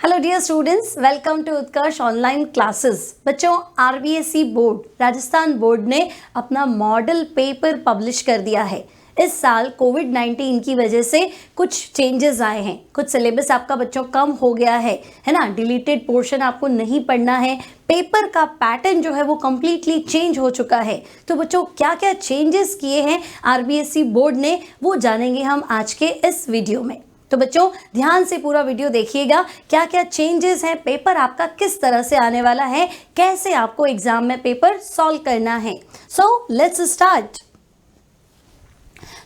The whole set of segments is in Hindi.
Hello dear students, welcome to Utkarsh online classes. बच्चों, आरबीएसई बोर्ड राजस्थान बोर्ड ने अपना मॉडल पेपर पब्लिश कर दिया है। इस साल कोविड-19 की वजह से कुछ चेंजेस आए हैं, कुछ सिलेबस आपका बच्चों कम हो गया है ना। डिलीटेड पोर्शन आपको नहीं पढ़ना है, पेपर का पैटर्न जो है वो कम्प्लीटली चेंज हो चुका है। तो बच्चों, क्या क्या चेंजेस किए हैं आरबीएसई बोर्ड ने, वो जानेंगे हम आज के इस वीडियो में। तो बच्चों, ध्यान से पूरा वीडियो देखिएगा, क्या क्या चेंजेस हैं, पेपर आपका किस तरह से आने वाला है, कैसे आपको एग्जाम में पेपर सॉल्व करना है। So let's start.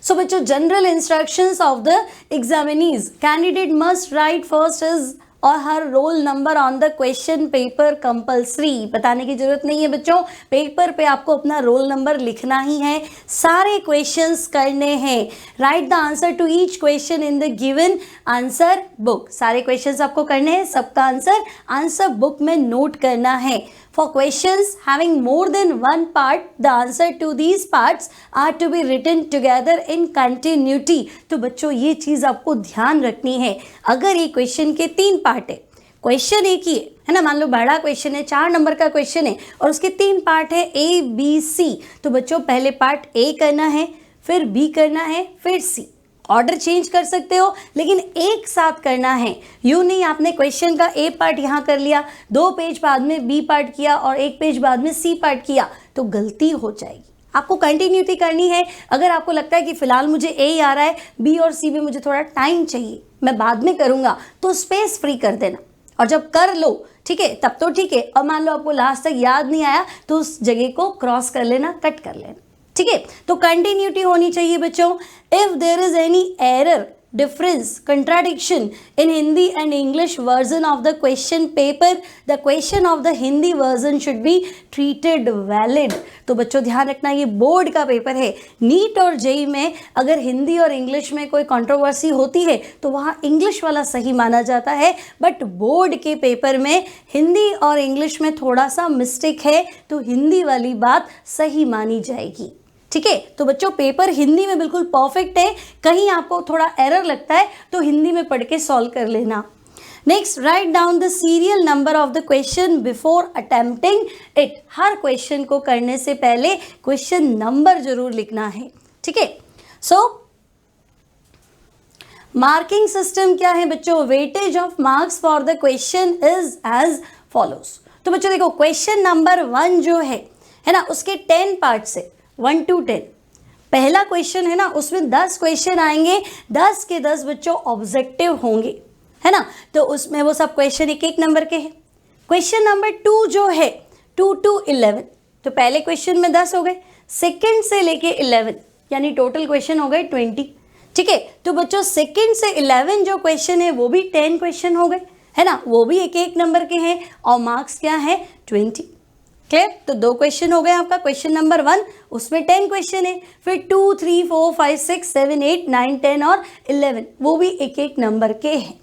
सो बच्चों, general instructions of the examinees, candidate must write first his or her roll number on the question paper compulsory. बताने की जरूरत नहीं है बच्चों, पेपर पे आपको अपना रोल नंबर लिखना ही है, सारे क्वेश्चंस करने हैं। Write the answer to each question in the given answer book. सारे क्वेश्चंस आपको करने हैं, सबका आंसर बुक में नोट करना है। For questions having more than one part, the answer to these parts are to be written together in continuity। तो बच्चों, ये चीज़ आपको ध्यान रखनी है। अगर ये क्वेश्चन के 3 पार्ट है, क्वेश्चन एक ही है ना, मान लो बड़ा क्वेश्चन है, 4 नंबर का क्वेश्चन है और उसके 3 पार्ट है A B C, तो बच्चों पहले पार्ट A करना है, फिर B करना है, फिर C। ऑर्डर चेंज कर सकते हो लेकिन एक साथ करना है। यूँ नहीं आपने क्वेश्चन का ए पार्ट यहाँ कर लिया, 2 पेज बाद में बी पार्ट किया और 1 पेज बाद में सी पार्ट किया, तो गलती हो जाएगी। आपको कंटिन्यूटी करनी है। अगर आपको लगता है कि फिलहाल मुझे ए आ रहा है, बी और सी में मुझे थोड़ा टाइम चाहिए, मैं बाद में करूँगा, तो स्पेस फ्री कर देना। और जब कर लो, ठीक है, तब तो ठीक है। और मान लो आपको लास्ट तक याद नहीं आया तो उस जगह को क्रॉस कर लेना, कट कर लेना, ठीक है। तो कंटिन्यूटी होनी चाहिए बच्चों। If there is any error, difference, contradiction in Hindi and English version of the question paper, the question of the Hindi version should be treated valid. तो बच्चों ध्यान रखना, ये बोर्ड का पेपर है। नीट और जेई में अगर हिंदी और इंग्लिश में कोई कंट्रोवर्सी होती है तो वहाँ इंग्लिश वाला सही माना जाता है, बट बोर्ड के पेपर में हिंदी और इंग्लिश में थोड़ा सा मिस्टेक है तो हिंदी वाली बात सही मानी जाएगी, ठीक है। तो बच्चों, पेपर हिंदी में बिल्कुल परफेक्ट है, कहीं आपको थोड़ा एरर लगता है तो हिंदी में पढ़ के सॉल्व कर लेना। Next, write down the serial number of the question before attempting it. Her question को करने से पहले क्वेश्चन नंबर जरूर लिखना है, ठीक है। सो मार्किंग सिस्टम क्या है बच्चों? Weightage of marks for the question is as follows. तो बच्चों देखो, क्वेश्चन नंबर 1 जो है ना, उसके 10 पार्ट से 1 to 10 पहला क्वेश्चन है ना, उसमें 10 क्वेश्चन आएंगे, 10 के 10 बच्चों ऑब्जेक्टिव होंगे, है ना। तो उसमें वो सब क्वेश्चन 1-1 नंबर के हैं। क्वेश्चन नंबर 2 जो है 2 to 11, तो पहले क्वेश्चन में 10 हो गए, सेकंड से लेके 11 यानी टोटल क्वेश्चन हो गए 20, ठीक है। तो बच्चों, सेकंड से 11 जो क्वेश्चन है वो भी 10 क्वेश्चन हो गए, है ना, वो भी 1-1 नंबर के हैं और मार्क्स क्या है? 20। क्लियर? तो 2 क्वेश्चन हो गए आपका। क्वेश्चन नंबर 1 उसमें 10 क्वेश्चन है, फिर 2, 3, 4, 5, 6, 7, 8, 9, 10 और 11 वो भी 1-1 नंबर के हैं।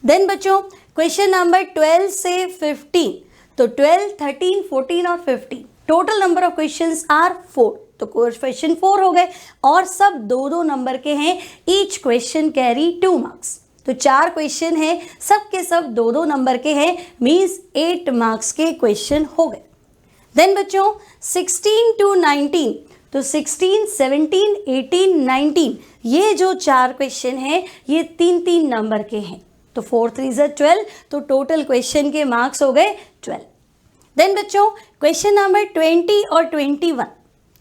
देन बच्चों, क्वेश्चन नंबर 12 से 15, तो 12, 13, 14 और 15 total number of questions are 4, तो क्वेश्चन 4 हो गए और सब 2-2 नंबर के हैं। ईच क्वेश्चन कैरी 2 मार्क्स, तो 4 क्वेश्चन है, सब के सब 2-2 नंबर के हैं, मीन्स 8 मार्क्स के क्वेश्चन हो गए। देन बच्चों 16 to 19, तो 16, 17, 18, 19 ये जो 4 क्वेश्चन हैं ये 3-3 नंबर के हैं, तो 4 3 12, तो टोटल क्वेश्चन के मार्क्स हो गए 12। देन बच्चों क्वेश्चन नंबर 20 और 21,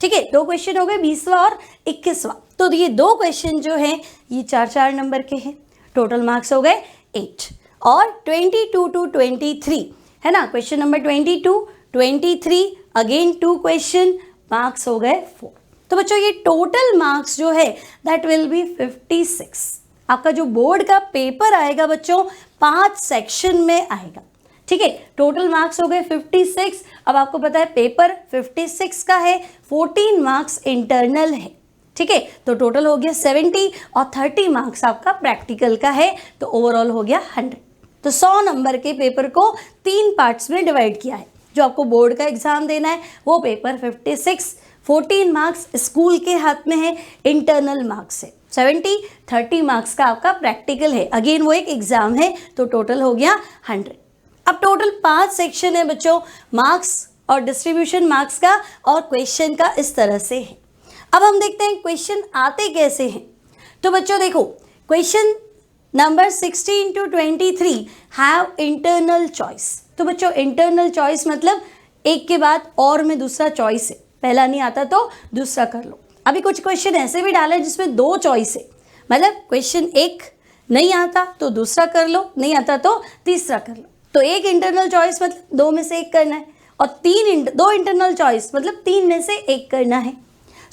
ठीक है, 2 क्वेश्चन हो गए, 20वां और 21वां, तो ये 2 क्वेश्चन जो हैं ये 4-4 नंबर के हैं, टोटल मार्क्स हो गए 8। और 22 to 23 है ना, question number 22, 23 again 2 question, marks हो गए 4। तो बच्चों ये टोटल मार्क्स जो है दैट विल बी 56। आपका जो बोर्ड का पेपर आएगा बच्चों 5 सेक्शन में आएगा, ठीक है। टोटल मार्क्स हो गए 56। अब आपको पता है पेपर 56 का है, 14 मार्क्स इंटरनल है, ठीक है, तो टोटल हो गया 70 और 30 मार्क्स आपका प्रैक्टिकल का है, तो ओवरऑल हो गया 100। तो 100 नंबर के पेपर को 3 पार्ट्स में डिवाइड किया है। जो आपको बोर्ड का एग्जाम देना है वो पेपर 56, 14 मार्क्स स्कूल के हाथ में है, इंटरनल मार्क्स है। 70, 30 मार्क्स का आपका प्रैक्टिकल है, अगेन वो एक एग्जाम है, तो टोटल हो गया 100। अब टोटल 5 सेक्शन है बच्चों, मार्क्स और डिस्ट्रीब्यूशन मार्क्स का और क्वेश्चन का इस तरह से है। अब हम देखते हैं क्वेश्चन आते कैसे हैं। तो बच्चों देखो, question number 60 into 23 have internal choice. तो बच्चों इंटरनल चॉइस मतलब एक के बाद और में दूसरा चॉइस है, पहला नहीं आता तो दूसरा कर लो। अभी कुछ क्वेश्चन ऐसे भी डाले जिसमें 2 चॉइस है, मतलब क्वेश्चन एक नहीं आता तो दूसरा कर लो, नहीं आता तो तीसरा कर लो। तो एक इंटरनल चॉइस मतलब 2 में से एक करना है, और 2 इंटरनल चॉइस मतलब 3 में से एक करना है।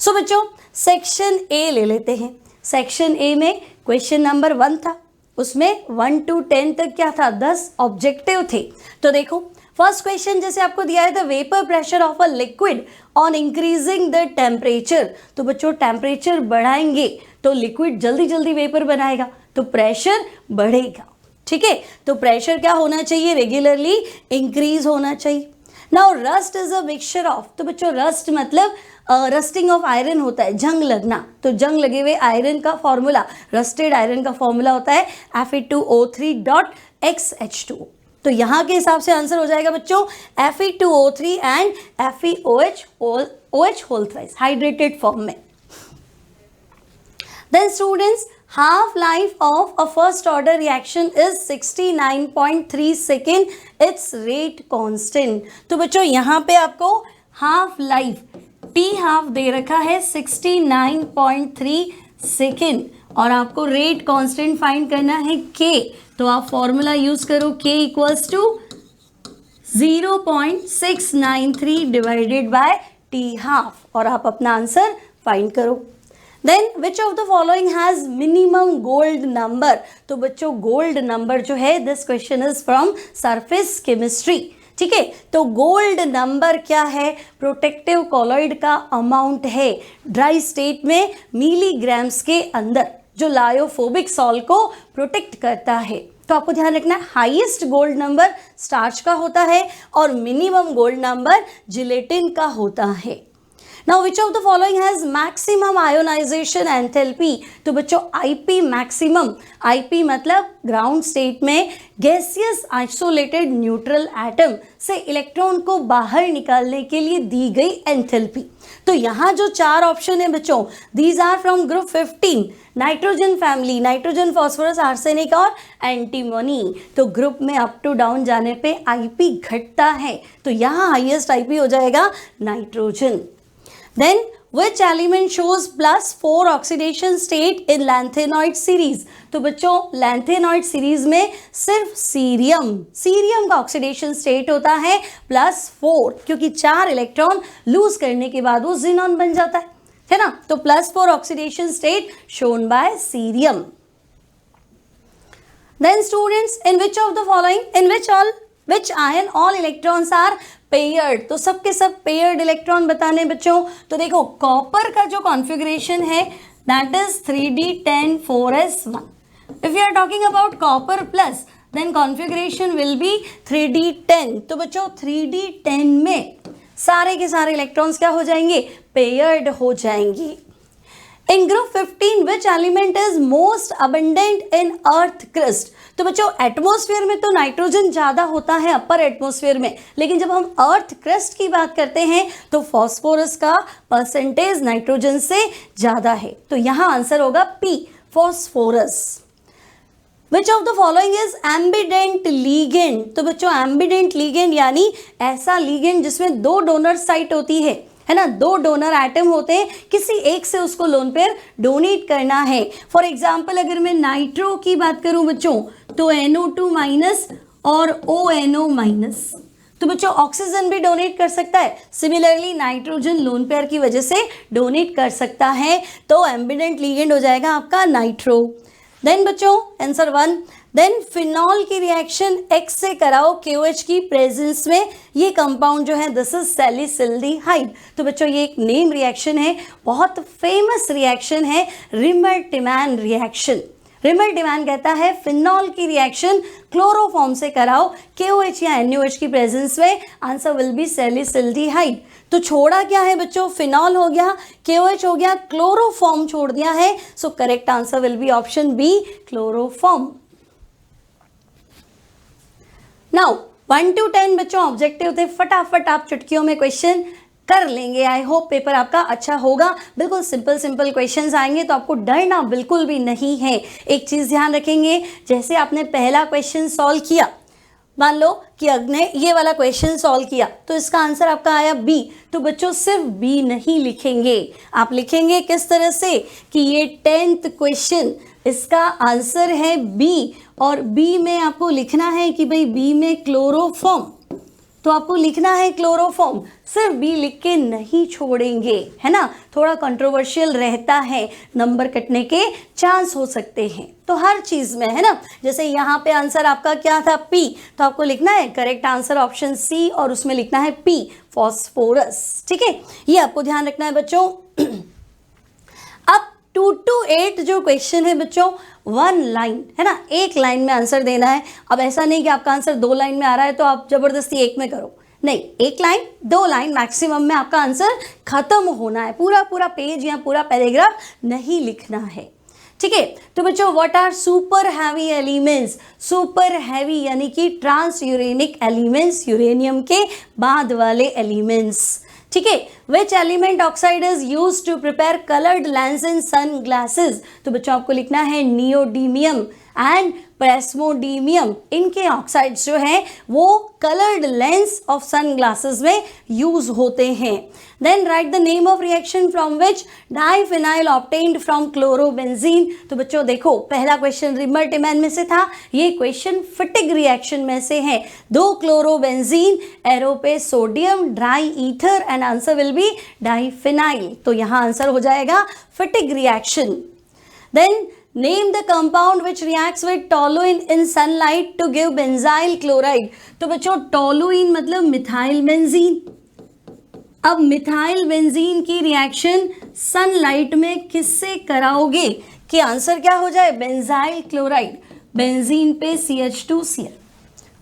सो बच्चों सेक्शन ए ले लेते हैं। सेक्शन ए में क्वेश्चन नंबर 1 था, उसमें 1 to 10 तक क्या था, 10 ऑब्जेक्टिव थे। तो देखो फर्स्ट क्वेश्चन जैसे आपको दिया है, the vapour pressure of a liquid on increasing the temperature. तो बच्चों टेम्परेचर बढ़ाएंगे तो लिक्विड जल्दी जल्दी वेपर बनाएगा, तो प्रेशर बढ़ेगा। ठीक है, तो प्रेशर क्या होना चाहिए, रेगुलरली इंक्रीज होना चाहिए। Now rust is a mixture of. तो बच्चों रस्ट मतलब रस्टिंग ऑफ आयरन होता है, जंग लगना। तो जंग लगे हुए आयरन का फॉर्मूला, रस्टेड आयरन का फॉर्मूला होता है Fe2O3.XH2। तो यहाँ के हिसाब से आंसर हो जाएगा बच्चों Fe2O3 and FeOH whole thrice hydrated form में। Then students, half life of a first order reaction is 69.3 second, its rate constant। तो बच्चों यहाँ पे आपको हाफ लाइफ टी हाफ दे रखा है 69.3 सेकेंड, और आपको रेट कांस्टेंट फाइंड करना है के। तो आप फॉर्मूला यूज करो के equals to 0.693 divided by T half, और आप अपना आंसर फाइंड करो। Then which of the following has minimum gold number. तो बच्चों गोल्ड नंबर जो है, this question is from surface chemistry. ठीक है, तो गोल्ड नंबर क्या है, प्रोटेक्टिव कॉलॉइड का अमाउंट है ड्राई स्टेट में मिलीग्राम्स के अंदर, जो लायोफोबिक सॉल्ट को प्रोटेक्ट करता है। तो आपको ध्यान रखना है हाईएस्ट गोल्ड नंबर स्टार्च का होता है और मिनिमम गोल्ड नंबर जिलेटिन का होता है। Now which of the following has maximum ionization enthalpy। तो बच्चों IP maximum, IP मतलब ग्राउंड स्टेट में गैसियस आइसोलेटेड न्यूट्रल एटम से इलेक्ट्रॉन को बाहर निकालने के लिए दी गई एंथैल्पी। तो यहाँ जो 4 ऑप्शन है बच्चों, these are from group 15 nitrogen family, nitrogen, phosphorus, arsenic और एंटीमोनी। तो ग्रुप में अप टू डाउन जाने पे IP घटता है, तो यहाँ हाईएस्ट IP हो जाएगा nitrogen. Then which element shows +4 oxidation state in lanthanoid series। तो बच्चों लैंथेनॉइड सीरीज में सिर्फ सीरियम का ऑक्सीडेशन स्टेट होता है +4, क्योंकि 4 इलेक्ट्रॉन लूज करने के बाद वो जिनॉन बन जाता है ना। तो +4 oxidation state shown by cerium. Then students, in which of the following, which ion all electrons are paired. तो सबके सब पेयर्ड इलेक्ट्रॉन बताने बच्चों। तो देखो कॉपर का जो कॉन्फ़िगरेशन है that is 3d10 4s1। If you are talking about copper plus then configuration will be 3d10। तो बच्चों 3d10 में सारे के सारे इलेक्ट्रॉन्स क्या हो जाएंगे, पेयर्ड हो जाएंगे। In group 15 which element is most abundant in earth crust. तो बच्चों एटमॉस्फेयर में तो नाइट्रोजन ज्यादा होता है अपर एटमॉस्फेयर में, लेकिन जब हम अर्थ क्रस्ट की बात करते हैं तो फॉस्फोरस का परसेंटेज नाइट्रोजन से ज्यादा है। तो यहां आंसर होगा P, phosphorus. Which of the following is ambient ligand. तो बच्चों एम्बिडेंट लीगेंड यानी ऐसा लीगेंड जिसमें 2 डोनर साइट होती है ना, 2 डोनर एटम होते हैं, किसी एक से उसको लोन पेयर डोनेट करना है। फॉर एग्जाम्पल अगर मैं नाइट्रो की बात करूं बच्चों तो NO2 माइनस और ONO माइनस। तो बच्चों ऑक्सीजन भी डोनेट कर सकता है, सिमिलरली नाइट्रोजन लोन पेयर की वजह से डोनेट कर सकता है। तो एम्बिडेंट लीगेंड हो जाएगा आपका नाइट्रो। देन बच्चों आंसर 1, देन फिनॉल की रिएक्शन X से कराओ KOH की प्रेजेंस में, ये कंपाउंड जो है दिस इज सैलिसिल्डिहाइड। तो बच्चों ये एक नेम रिएक्शन है, बहुत फेमस रिएक्शन है, रिमर टिमैन रिएक्शन। रिमल्ट इवान कहता है फिनॉल की रिएक्शन क्लोरोफॉर्म से कराओ KOH या NaOH की प्रेजेंस में, आंसर विल बी सैलिसिल्डिहाइड। तो छोड़ा क्या है बच्चों, फिनॉल हो गया, KOH हो गया, क्लोरोफॉर्म छोड़ दिया है, so correct answer will be option B, chloroform. Now 1 to 10 बच्चों ऑब्जेक्टिव थे, फटाफट आप चुटकियों में क्वेश्चन कर लेंगे। आई होप पेपर आपका अच्छा होगा। बिल्कुल सिंपल सिंपल क्वेश्चंस आएंगे तो आपको डरना बिल्कुल भी नहीं है। एक चीज़ ध्यान रखेंगे, जैसे आपने पहला क्वेश्चन सॉल्व किया, मान लो कि अग्नि ये वाला क्वेश्चन सॉल्व किया तो इसका आंसर आपका आया बी, तो बच्चों सिर्फ बी नहीं लिखेंगे, आप लिखेंगे किस तरह से कि ये 10th क्वेश्चन इसका आंसर है बी, और बी में आपको लिखना है कि भाई बी में क्लोरोफॉर्म, तो आपको लिखना है क्लोरोफॉर्म, सिर्फ बी लिख के नहीं छोड़ेंगे, है ना। थोड़ा कंट्रोवर्शियल रहता है, नंबर कटने के चांस हो सकते हैं, तो हर चीज़ में, है ना। जैसे यहाँ पे आंसर आपका क्या था पी, तो आपको लिखना है करेक्ट आंसर ऑप्शन सी, और उसमें लिखना है पी, फॉस्फोरस, ठीक है, ये आपको ध्यान रखना है बच्चों। अब 2 to 8 जो क्वेश्चन है बच्चों, 1 लाइन, है ना, एक लाइन में आंसर देना है। अब ऐसा नहीं कि आपका आंसर 2 लाइन में आ रहा है तो आप जबरदस्ती एक में करो, नहीं, 1 लाइन 2 लाइन मैक्सिमम में आपका आंसर खत्म होना है, पूरा पूरा पेज या पूरा पैराग्राफ नहीं लिखना है, ठीक है। तो बच्चों what are super heavy elements, super heavy यानी कि ट्रांस यूरेनिक एलिमेंट्स, यूरेनियम के बाद वाले एलिमेंट्स, ठीक है। Which element oxide is use to prepare coloured lens in sunglasses, तो बच्चों आपको लिखना है नियोडीमियम एंड प्रेस्मोडीमियम, इनके ऑक्साइड्स जो हैं वो coloured lens of sunglasses में यूज होते हैं। Then write the name of reaction from which diphenyl obtained from chlorobenzene, तो बच्चों देखो पहला क्वेश्चन रिमल्ट इवान में से था, ये क्वेश्चन फिटिग रिएक्शन में से है, 2 क्लोरोबेंजीन एरो पे sodium dry ether and answer will be diphenyl, तो यहाँ आंसर हो जाएगा Fittig reaction. Then Name the compound which reacts with toluene in sunlight to give benzyl chloride, तो बच्चों टोलुइन मतलब मिथाइल बेंजीन। अब मिथाइल बेंजीन की रिएक्शन सनलाइट में किससे कराओगे कि आंसर क्या हो जाए, बेंजाइल क्लोराइड, बेंजीन पे CH2Cl।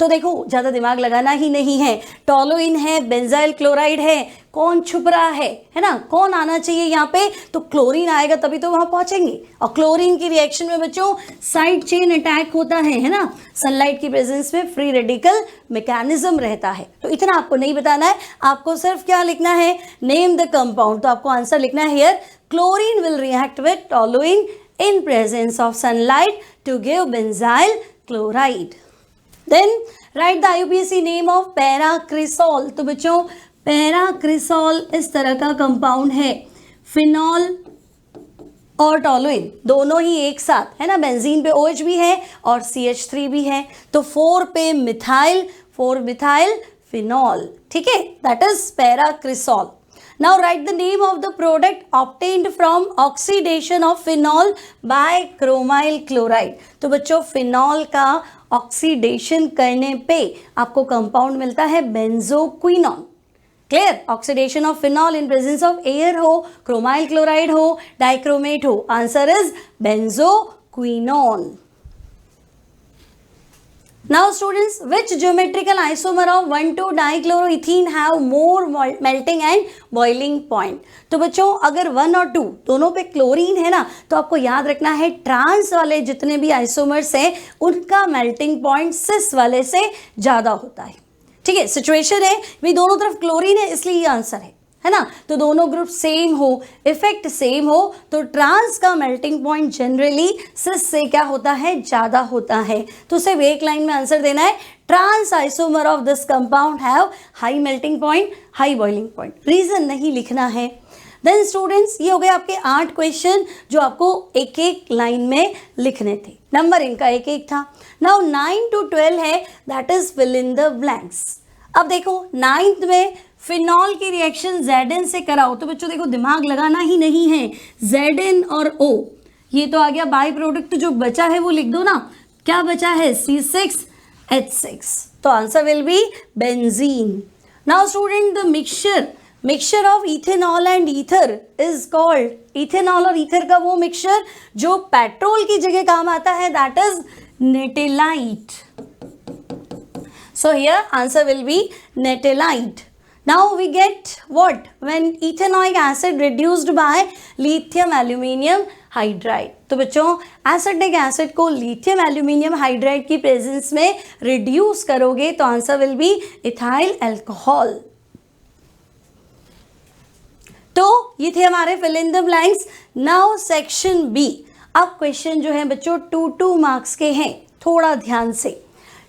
तो देखो ज़्यादा दिमाग लगाना ही नहीं है, टोलुइन है, बेंजाइल क्लोराइड है, कौन छुप रहा है ना, कौन आना चाहिए यहाँ पे, तो क्लोरीन आएगा तभी तो वहाँ पहुँचेंगे। और क्लोरीन की रिएक्शन में बच्चों साइड चेन अटैक होता है ना, सनलाइट की प्रेजेंस में फ्री रेडिकल मैकेनिज्म रहता है। तो इतना आपको नहीं बताना है, आपको सिर्फ क्या लिखना है, नेम द कंपाउंड, तो आपको आंसर लिखना है here chlorine will react with toluene in presence of sunlight to give benzyl chloride. Then write the IUPAC name of paracresol, तो बच्चों पैराक्रिसॉल इस तरह का कंपाउंड है, फिनॉल और टोलुइन दोनों ही एक साथ, है ना, बेंजीन पे OH भी है और CH3 भी है, तो 4 पे मिथाइल, 4 मिथाइल फिनॉल, ठीक है, that is paracresol. Now write the name of the product obtained from oxidation of phenol by chromyl chloride, तो बच्चों फिनॉल का ऑक्सीडेशन करने पे आपको कंपाउंड मिलता है benzoquinone. Clear, oxidation of phenol in presence of air हो, क्रोमाइल क्लोराइड हो, डाइक्रोमेट हो, answer is benzoquinone. Now students, which geometrical isomer of 1,2-dichloroethene have more melting and boiling point, तो बच्चों अगर 1 और 2 दोनों पे क्लोरीन है ना, तो आपको याद रखना है ट्रांस वाले जितने भी आइसोमर्स हैं उनका मेल्टिंग पॉइंट सिस वाले से ज़्यादा होता है, ठीक है। सिचुएशन है भाई दोनों तरफ क्लोरीन है इसलिए ये आंसर है ना, तो दोनों ग्रुप सेम हो, इफेक्ट सेम हो, तो ट्रांस का मेल्टिंग पॉइंट जनरली सिस से क्या होता है, ज़्यादा होता है। तो सिर्फ एक लाइन में आंसर देना है, trans isomer of this compound have high melting point, high boiling point, reason नहीं लिखना है। देन स्टूडेंट्स ये हो गए आपके 8 क्वेश्चन जो आपको एक एक लाइन में लिखने थे, नंबर इनका एक एक था। नाउ 9 to 12 है, that is fill in the blanks. अब देखो 9th में फिनॉल की रिएक्शन Zn से कराओ, तो बच्चों देखो दिमाग लगाना ही नहीं है, Zn और O ये तो आ गया बाई प्रोडक्ट, जो बचा है वो लिख दो ना, क्या बचा है C6H6, तो answer will B benzene. Now student the mixture mixture of ethanol and ether is called, ethanol और ईथर का वो मिक्सचर जो पेट्रोल की जगह काम आता है, that is natalite. So here answer will be netellite. Now we get what? When ethanoic acid reduced by lithium aluminium hydride. तो बच्चों एसिडिक एसिड को लिथियम एल्यूमिनियम हाइड्राइड की प्रेजेंस में रिड्यूस करोगे तो answer will be ethyl alcohol. तो ये थे हमारे fill in the blanks. Now section B. अब क्वेश्चन जो है बच्चों 2 मार्क्स के हैं, थोड़ा ध्यान से.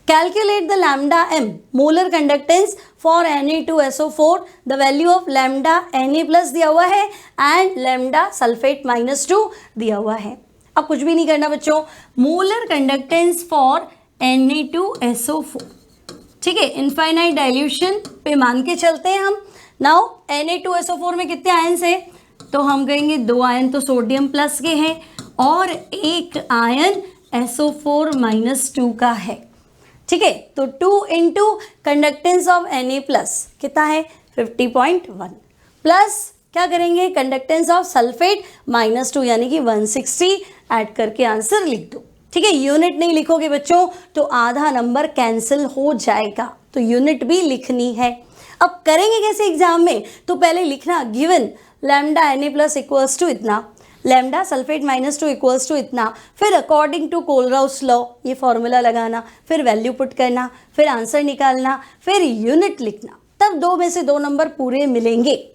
Calculate the lambda m molar conductance for Na2SO4. The value of lambda Na plus दिया हुआ है and lambda sulfate minus 2 दिया हुआ है. अब कुछ भी नहीं करना बच्चों, मोलर कंडक्टेंस फॉर Na2SO4, ठीक है, इनफाइनाइट डाइल्यूशन पे मान के चलते हैं हम. नाउ Na2SO4 में कितने आयन्स है, तो हम कहेंगे 2 आयन तो सोडियम प्लस के हैं और 1 आयन SO4 माइनस 2 का है, ठीक है. तो 2 into conductance of Na plus कितना है 50.1 प्लस क्या करेंगे कंडक्टेंस ऑफ सल्फेट माइनस 2 यानी कि 160 ऐड करके आंसर लिख दो, ठीक है. यूनिट नहीं लिखोगे बच्चों तो आधा नंबर कैंसिल हो जाएगा, तो यूनिट भी लिखनी है. अब करेंगे कैसे एग्जाम में, तो पहले लिखना given lambda Na plus equals to इतना, lambda sulphate minus 2 equals to इतना, फिर अकॉर्डिंग टू कोलराउस लॉ ये फॉर्मूला लगाना, फिर वैल्यू पुट करना, फिर आंसर निकालना, फिर यूनिट लिखना, तब 2 में से 2 नंबर पूरे मिलेंगे.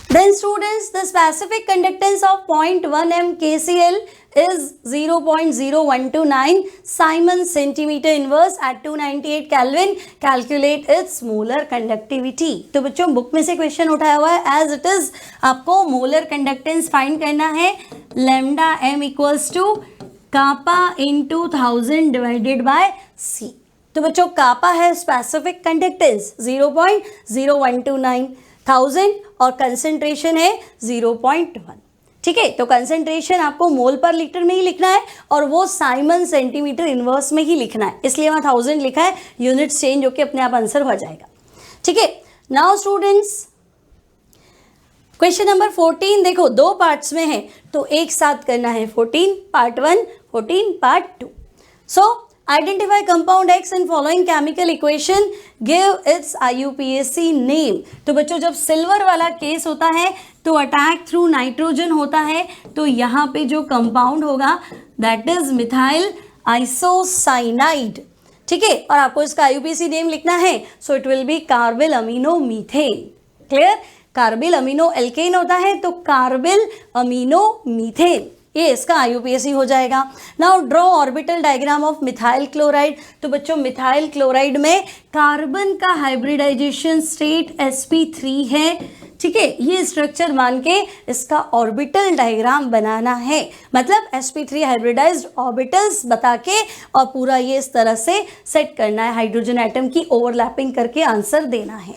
Then students, the specific conductance of 0.1 m KCl is 0.0129 Siemens centimeter inverse at 298 Kelvin. Calculate its molar conductivity. तो बच्चों बुक में से क्वेश्चन उठाया हुआ है एज इट इज, आपको मोलर कंडक्टेंस फाइंड करना है. Lambda m equals to kappa into 1000 divided by c. तो बच्चों कापा है स्पेसिफिक कंडक्टेंस 0.0129, 1000 और कंसेंट्रेशन है 0.1, ठीक है. तो कंसेंट्रेशन आपको मोल पर लीटर में ही लिखना है और वो साइमन सेंटीमीटर इनवर्स में ही लिखना है, इसलिए वहाँ 1000 लिखा है, यूनिट चेंज होकर अपने आप आंसर हो जाएगा, ठीक है. नाउ स्टूडेंट्स क्वेश्चन नंबर 14 देखो 2 पार्ट्स में है तो एक साथ करना है. 14 part 1, 14 part 2. So Identify compound X and following chemical equation, give its IUPAC name. तो बच्चों जब सिल्वर वाला केस होता है तो अटैक थ्रू नाइट्रोजन होता है, तो यहाँ पे जो कंपाउंड होगा दैट इज मिथाइल आइसोसाइनाइड, ठीक है. और आपको इसका IUPAC नेम लिखना है, so it will be carbyl amino methane. Clear, carbyl amino alkane होता है तो कार्बिल अमीनो मीथेन, ये इसका IUPAC हो जाएगा. Now draw orbital diagram of methyl chloride. तो बच्चों मिथाइल क्लोराइड में कार्बन का हाइब्रिडाइजेशन स्टेट sp3 है, ठीक है. ये स्ट्रक्चर मान के इसका ऑर्बिटल डायग्राम बनाना है, मतलब sp3 हाइब्रिडाइज्ड ऑर्बिटल्स बता के और पूरा ये इस तरह से सेट करना है, हाइड्रोजन एटम की ओवरलैपिंग करके आंसर देना है.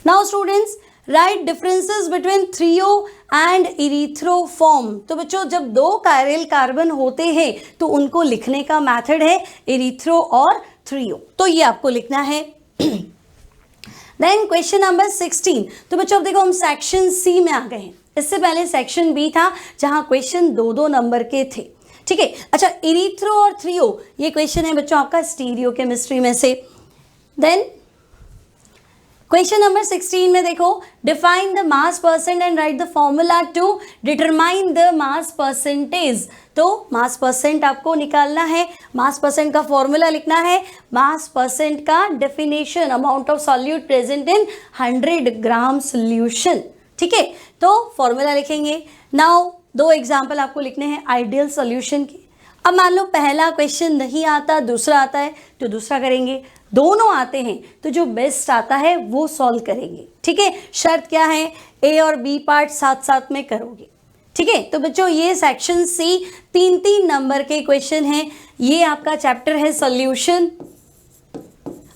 Now students write differences between threo and erythro form. तो बच्चों जब 2 कायरल कार्बन होते हैं तो उनको लिखने का मेथड है इरिथ्रो और थ्रियो, तो ये आपको लिखना है. Then question number 16. तो बच्चों अब देखो हम सेक्शन सी में आ गए हैं, इससे पहले सेक्शन बी था जहां क्वेश्चन 2-2 नंबर के थे, ठीक है. अच्छा इरिथ्रो और थ्रियो ये क्वेश्चन है बच्चों आपका स्टीरियो केमिस्ट्री में से. देन क्वेश्चन नंबर 16 में देखो define the mass percent and write the formula to determine the mass percentage. तो मास परसेंट आपको निकालना है, मास परसेंट का फॉर्मूला लिखना है. मास परसेंट का definition amount of solute present in 100 gram solution, ठीक है. तो फॉर्मूला लिखेंगे. नाउ 2 एग्जाम्पल आपको लिखने हैं आइडियल सॉल्यूशन के. अब मान लो पहला क्वेश्चन नहीं आता, दूसरा आता है तो दूसरा करेंगे, दोनों आते हैं तो जो बेस्ट आता है वो सॉल्व करेंगे, ठीक है. शर्त क्या है, ए और बी पार्ट साथ साथ में करोगे, ठीक है. तो बच्चों ये सेक्शन सी 3-3 नंबर के क्वेश्चन हैं. ये आपका चैप्टर है सॉल्यूशन.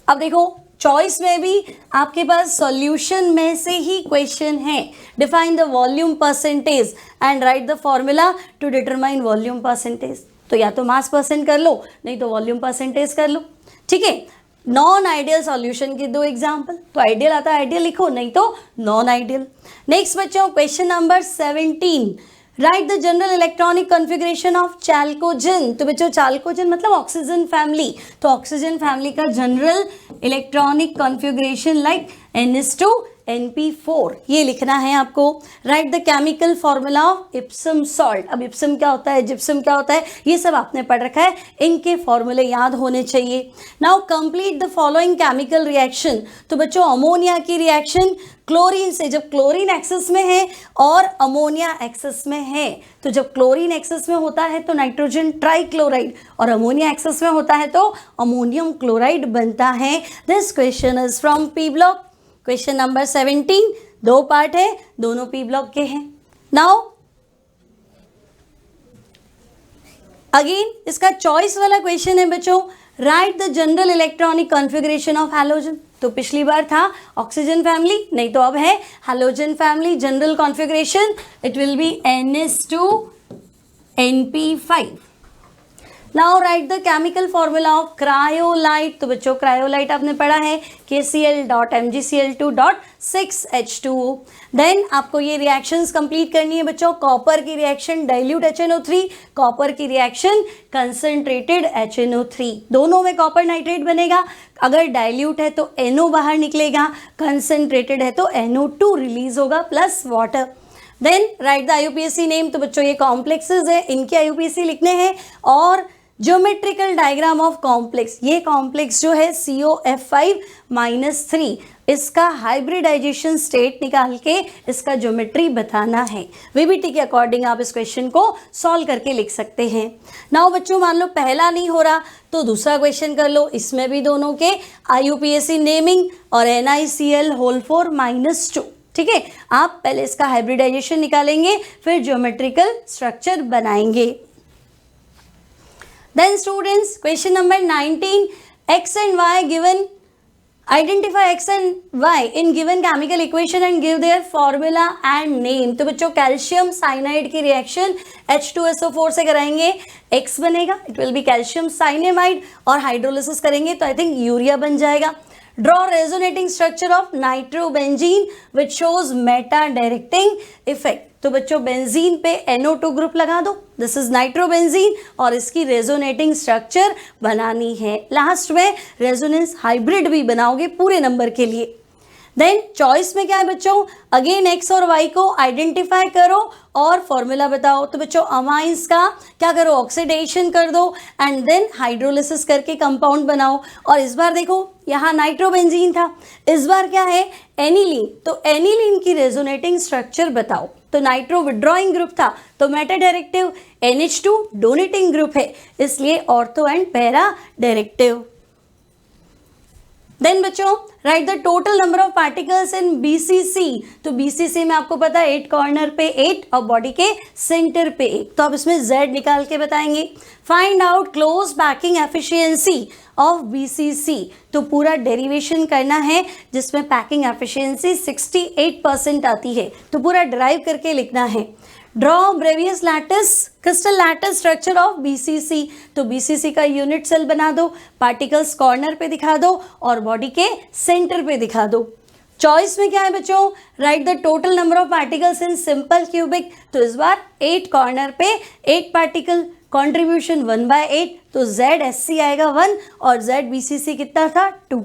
अब देखो चॉइस में भी आपके पास सॉल्यूशन में से ही क्वेश्चन है. Define the volume percentage and write the formula to determine volume percentage. तो या तो मास परसेंट कर लो नहीं तो वॉल्यूम परसेंटेज कर लो, ठीक है. नॉन आइडियल सॉल्यूशन के दो एग्जाम्पल, तो आइडियल आता है आइडियल लिखो, नहीं तो नॉन आइडियल। नेक्स्ट बच्चों question number 17, write the general electronic configuration of chalcogen. तो बच्चों चाल्कोजेन मतलब ऑक्सीजन फैमिली, तो ऑक्सीजन फैमिली का general electronic configuration like NH2 NP4 ये लिखना है आपको। Write the chemical formula of Epsom salt. अब इप्सम क्या होता है, जिप्सम क्या होता है, ये सब आपने पढ़ रखा है, इनके फॉर्मूले याद होने चाहिए। Now complete the following chemical reaction. तो बच्चों अमोनिया की रिएक्शन क्लोरीन से, जब क्लोरीन एक्सेस में है और अमोनिया एक्सेस में है, तो जब क्लोरीन एक्सेस में होता है तो नाइट्रोजन ट्राइक्लोराइड और अमोनिया एक्सेस में होता है तो अमोनियम क्लोराइड बनता है। This question is from P block. Question number 17 दो पार्ट है, दोनों पी ब्लॉक के हैं। नाउ अगेन इसका चॉइस वाला क्वेश्चन है बच्चों, write the general electronic configuration of halogen. तो पिछली बार था ऑक्सीजन फैमिली, नहीं तो अब है halogen family. General configuration it will B NH2 NP5। Now right the chemical formula of cryolite. तो बच्चों क्रायोलाइट आपने पढ़ा है KCl.MgCl2.6H2O। देन आपको ये रिएक्शंस कंप्लीट करनी है बच्चों। कॉपर की रिएक्शन डाइल्यूट HNO3, कॉपर की रिएक्शन कंसंट्रेटेड HNO3, दोनों में कॉपर नाइट्रेट बनेगा। अगर डाइल्यूट है तो NO बाहर निकलेगा, कंसंट्रेटेड है तो NO2 रिलीज होगा plus water. Then write the IUPAC name. तो बच्चों ये कॉम्प्लेक्सेस है, इनके IUPAC लिखने हैं। और ज्योमेट्रिकल डायग्राम ऑफ कॉम्प्लेक्स, ये कॉम्प्लेक्स जो है CO F5-3, इसका हाइब्रिडाइजेशन स्टेट निकाल के इसका ज्योमेट्री बताना है। VBT के अकॉर्डिंग आप इस क्वेश्चन को सॉल्व करके लिख सकते हैं। नाउ बच्चों मान लो पहला नहीं हो रहा तो दूसरा क्वेश्चन कर लो, इसमें भी दोनों के IUPAC नेमिंग और NiCl(4-2), ठीक है। आप पहले इसका हाइब्रिडाइजेशन निकालेंगे फिर ज्योमेट्रिकल स्ट्रक्चर बनाएंगे। Then students question number 19, x and y given, identify x and y in given chemical equation and give their formula and name। तो बच्चों कैल्शियम साइनाइड की रिएक्शन H2SO4 से कराएंगे, x बनेगा, it will B calcium cyanamide, और हाइड्रोलिसिस करेंगे तो आई थिंक यूरिया बन जाएगा। Draw resonating structure of nitrobenzene which shows meta directing effect। तो बच्चों बेंजीन पे NO2 ग्रुप लगा दो, दिस इज नाइट्रोबेंजीन, और इसकी रेजोनेटिंग स्ट्रक्चर बनानी है। लास्ट में रेजोनेंस हाइब्रिड भी बनाओगे पूरे नंबर के लिए। देन चॉइस में क्या है बच्चों, अगेन x और y को आइडेंटिफाई करो और फॉर्मूला बताओ। तो बच्चों अमाइंस का क्या करो, ऑक्सीडेशन कर दो एंड देन हाइड्रोलिसिस करके कंपाउंड बनाओ। और इस बार देखो यहाँ नाइट्रोबेंजीन था, इस बार क्या है एनिलीन, तो एनिलीन की रेजोनेटिंग स्ट्रक्चर बताओ। तो नाइट्रो विड्रॉइंग ग्रुप था तो Meta directive, NH2 donating group है इसलिए ortho and para directive. Then बच्चों write the total number of particles in BCC। तो BCC में आपको पता है 8 कॉर्नर पे 8 और बॉडी के सेंटर पे 1, तो आप इसमें Z निकाल के बताएंगे। Find out close packing efficiency of BCC। तो पूरा डेरिवेशन करना है जिसमें पैकिंग एफिशिएंसी 68% आती है, तो पूरा डिराइव करके लिखना है। Draw Bravais lattice crystal lattice structure of BCC। तो BCC का यूनिट सेल बना दो, पार्टिकल्स कॉर्नर पे दिखा दो और बॉडी के सेंटर पे दिखा दो। चॉइस में क्या है बच्चों, write the total number of particles in simple cubic. तो इस बार 8 कॉर्नर पे 8 पार्टिकल, कॉन्ट्रीब्यूशन 1/8, तो ZSC आएगा 1 और ZBCC कितना था 2।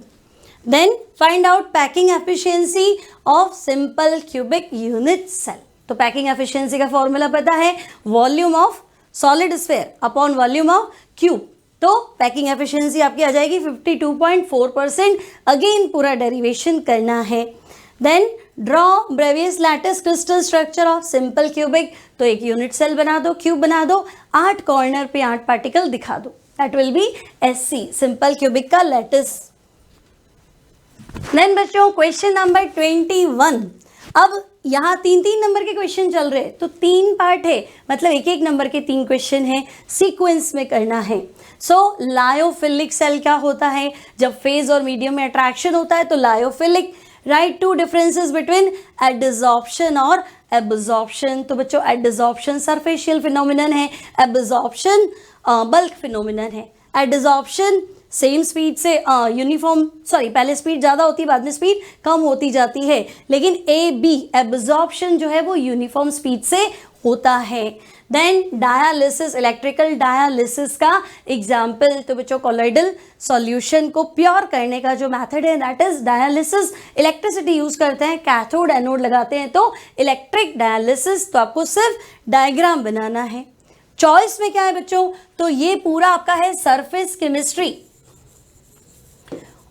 Then find out packing efficiency of simple cubic unit cell. तो पैकिंग एफिशिएंसी का फॉर्मूला पता है, volume of solid sphere upon volume of cube. तो पैकिंग एफिशिएंसी आपकी आ जाएगी 52.4%। अगेन पूरा डेरिवेशन करना है। Then draw Bravais lattice crystal structure of simple cubic. तो एक यूनिट सेल बना दो, क्यूब बना दो, 8 कॉर्नर पे 8 पार्टिकल दिखा दो, that will be SC simple cubic का लैटिस। देन बच्चों क्वेश्चन नंबर 21। अब यहाँ 3-3 नंबर के क्वेश्चन चल रहे हैं, तो 3 पार्ट है, मतलब एक एक नंबर के 3 क्वेश्चन हैं, सीक्वेंस में करना है। सो लायोफिलिक सेल क्या होता है, जब फेज और मीडियम में अट्रैक्शन होता है तो लायोफिलिक। राइट 2 डिफरेंसेस बिटवीन एडिजॉर्प्शन और एब्जॉर्प्शन। तो बच्चों एडिजॉर्प्शन सरफेशियल फिनोमिनन है, एब्जॉर्प्शन बल्क फिनोमिनन है। एडिजॉर्प्शन सेम स्पीड से पहले स्पीड ज़्यादा होती है, बाद में स्पीड कम होती जाती है, लेकिन AB एब्जॉर्प्शन जो है वो यूनिफॉर्म स्पीड से होता है। देन डायालिसिस, इलेक्ट्रिकल डायालिसिस का एग्जाम्पल, तो बच्चों कोलॉइडल सॉल्यूशन को प्योर करने का जो मेथड है that is dialysis. Electricity use करते हैं, कैथोड एनोड लगाते हैं, तो इलेक्ट्रिक डायालिसिस। तो आपको सिर्फ डायग्राम बनाना है। चॉइस में क्या है बच्चों, तो ये पूरा आपका है सरफेस केमिस्ट्री।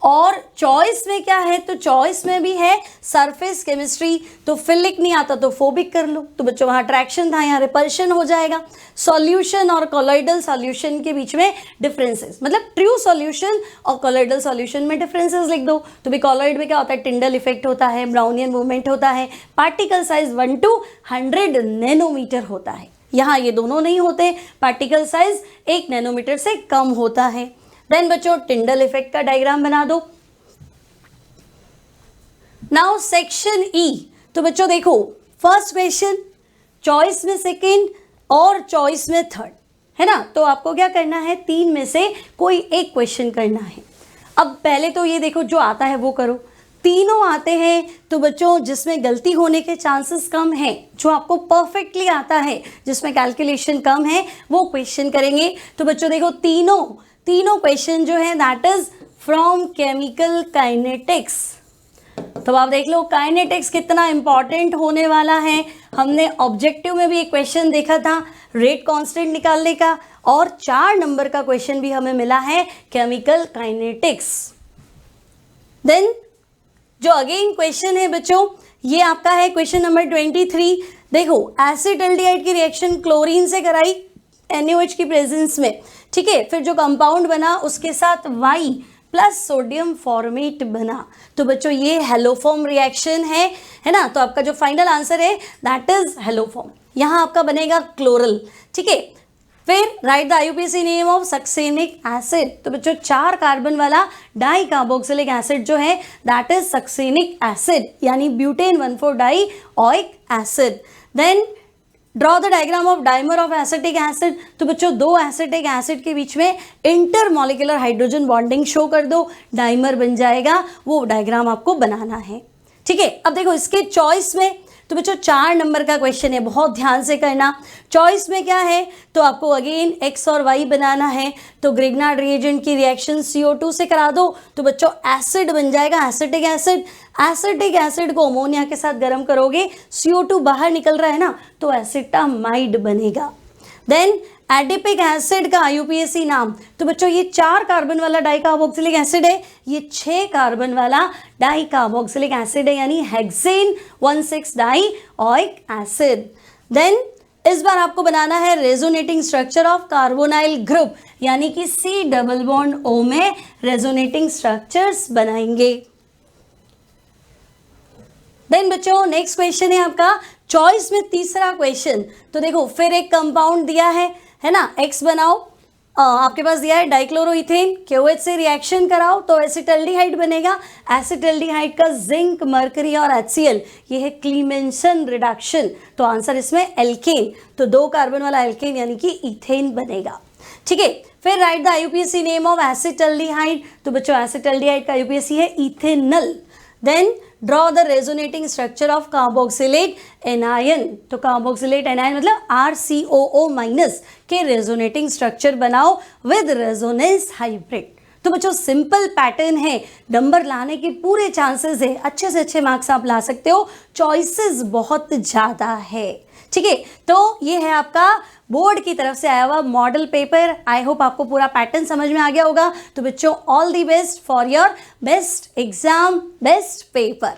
और चॉइस में क्या है, तो चॉइस में भी है सरफेस केमिस्ट्री। तो फिलिक नहीं आता तो फोबिक कर लो, तो बच्चों वहाँ अट्रैक्शन था, यहाँ रिपल्शन हो जाएगा। सॉल्यूशन और कोलॉइडल सॉल्यूशन के बीच में डिफरेंसेस, मतलब ट्रू सॉल्यूशन और कोलॉइडल सॉल्यूशन में डिफरेंसेस लिख दो। तो भी कोलॉइड में क्या होता है, टिंडल इफेक्ट होता है, ब्राउनियन मूवमेंट होता है, पार्टिकल साइज 1 to 100 नैनोमीटर होता है। यहाँ ये दोनों नहीं होते, पार्टिकल साइज 1 नैनोमीटर से कम होता है। देन बच्चों टिंडल इफेक्ट का डायग्राम बना दो। नाउ सेक्शन ई, तो बच्चों देखो फर्स्ट क्वेश्चन, चॉइस में सेकंड और चॉइस में थर्ड, है ना। तो आपको क्या करना है, 3 में से कोई एक क्वेश्चन करना है। अब पहले तो ये देखो जो आता है वो करो। तीनों आते हैं तो बच्चों जिसमें गलती होने के चांसेस कम हैं, जो आपको परफेक्टली आता है, जिसमें कैलकुलेशन कम है, वो क्वेश्चन करेंगे। तो बच्चों देखो तीनों क्वेश्चन जो है that is from chemical kinetics. तो आप देख लो काइनेटिक्स कितना इंपॉर्टेंट होने वाला है। हमने ऑब्जेक्टिव में भी एक क्वेश्चन देखा था रेट कांस्टेंट निकालने का, और 4 नंबर का क्वेश्चन भी हमें मिला है केमिकल काइनेटिक्स। देन जो अगेन क्वेश्चन है बच्चों, ये आपका है क्वेश्चन नंबर 23। देखो एसिटल्डिहाइड की रिएक्शन क्लोरीन से कराई NaOH की प्रेजेंस में, ठीक है। फिर जो कंपाउंड बना उसके साथ Y प्लस सोडियम फॉर्मेट बना। तो बच्चों ये हेलोफॉर्म रिएक्शन है ना। तो आपका जो फाइनल आंसर है दैट इज हेलोफॉर्म। यहाँ आपका बनेगा क्लोरल, ठीक है। फिर write the IUPAC name of succinic acid. तो बच्चों 4 कार्बन वाला डाई कार्बोक्सिलिक एसिड जो है दैट इज सक्सेनिक एसिड, यानी butane 1,4 dioic acid. Then draw the diagram of dimer of acetic acid. तो बच्चों 2 एसिटिक एसिड के बीच में इंटरमॉलिक्यूलर हाइड्रोजन बॉन्डिंग शो कर दो, डाइमर बन जाएगा। वो डायग्राम आपको बनाना है, ठीक है। अब देखो इसके चॉइस में, तो बच्चों 4 नंबर का क्वेश्चन है, बहुत ध्यान से करना। चॉइस में क्या है, तो आपको अगेन X और Y बनाना है। तो ग्रिग्नार्ड रिएजेंट की रिएक्शन CO2 से करा दो, तो बच्चों एसिड बन जाएगा एसिटिक एसिड। एसिटिक एसिड को अमोनिया के साथ गर्म करोगे, CO2 बाहर निकल रहा है ना, तो एसिटामाइड बनेगा। देन एडिपिक एसिड का IUPAC नाम, तो बच्चों ये 4 कार्बन वाला डाइकार्बोक्सिलिक एसिड है, ये 6 कार्बन वाला डाइकार्बोक्सिलिक एसिड है, यानी हेक्सेन 1,6 डाइओइक एसिड। देन इस बार आपको बनाना है resonating structure of carbonyl group, यानी कि C डबल बॉन्ड O में रेजोनेटिंग स्ट्रक्चर्स बनाएंगे। देन बच्चों नेक्स्ट क्वेश्चन है आपका चॉइस में तीसरा क्वेश्चन। तो देखो फिर एक कंपाउंड दिया है ना, X बनाओ, आपके पास दिया है डाइक्लोरोइथेन, KOH से रिएक्शन कराओ तो एसिटल्डिहाइड बनेगा। एसिटल्डिहाइड का जिंक, मर्करी और HCl, ये है क्लीमेंसन रिडक्शन। तो आंसर इसमें एल्केन, तो 2 कार्बन वाला एल्केन यानी कि इथेन बनेगा, ठीक है। फिर write the IUPAC name of acetaldehyde. तो बच्चों एसिटल्डिहाइड का IUPAC है ethanal. Then draw the resonating structure of carboxylate anion. तो कार्बोक्सिलेट एनायन मतलब RCOO माइनस के रेजोनेटिंग स्ट्रक्चर बनाओ विद रेजोनेंस हाइब्रिड। तो बच्चों सिंपल पैटर्न है, नंबर लाने के पूरे चांसेस है, अच्छे से अच्छे मार्क्स आप ला सकते हो, चॉइसेस बहुत ज़्यादा है, ठीक है। तो ये है आपका बोर्ड की तरफ से आया हुआ मॉडल पेपर। आई होप आपको पूरा पैटर्न समझ में आ गया होगा। तो बच्चों all the best for your best exam, best paper.